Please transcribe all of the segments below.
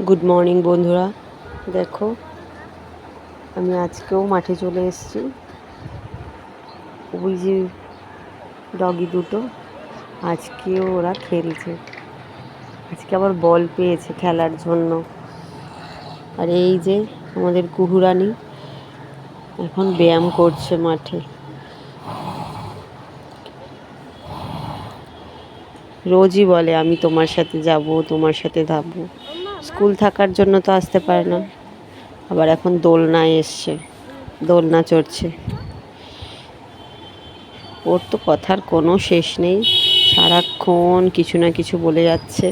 Good morning বন্ধুরা, দেখো আমি আজকেও মাঠে চলে এসেছি। ওই যে ডগি দুটো আজকেও ওরা খেলছে, আজকে আবার বল পেয়েছে খেলার জন্য। আর এই যে আমাদের কুহুরানি এখন ব্যায়াম করছে মাঠে। রোজই বলে আমি তোমার সাথে যাব, তোমার সাথে যাবো। স্কুল থাকার জন্য তো আসতে পারে না, আবার এখন দোলনায় এসছে, দোলনা চড়ছে। ওর তো কথার কোনো শেষ নেই, সারাক্ষণ কিছু না কিছু বলে যাচ্ছে।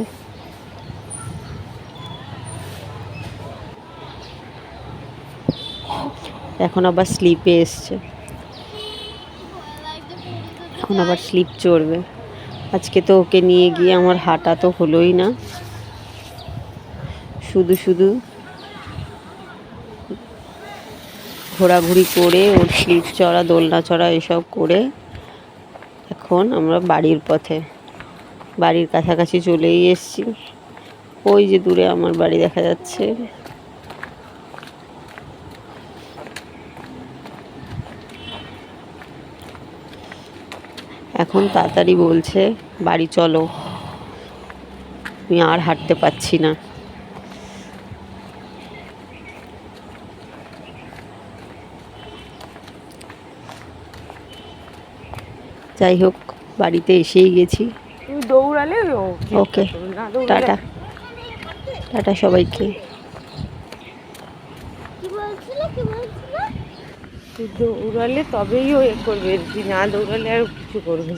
এখন আবার স্লিপে এসছে, এখন আবার স্লিপ চড়বে। আজকে তো ওকে নিয়ে গিয়ে আমার হাঁটা তো হলোই না, শুধু শুধু ঘোরাঘুরি করে ওর স্লিপ চড়া, দোলনা চড়া এসব করে এখন আমরা বাড়ির পথে, বাড়ির কাছাকাছি চলেই এসেছি। ওই যে দূরে আমার বাড়ি দেখা যাচ্ছে। এখন তাড়াতাড়ি বলছে বাড়ি চলো, আমি আর হাঁটতে পারছি না। যাই হোক, বাড়িতে এসেই গেছি। দৌড়ালে ওকে, টাটা টাটা সবাইকে। দৌড়ালে তবেই ও করবে, না দৌড়ালে আর কিছু করবে।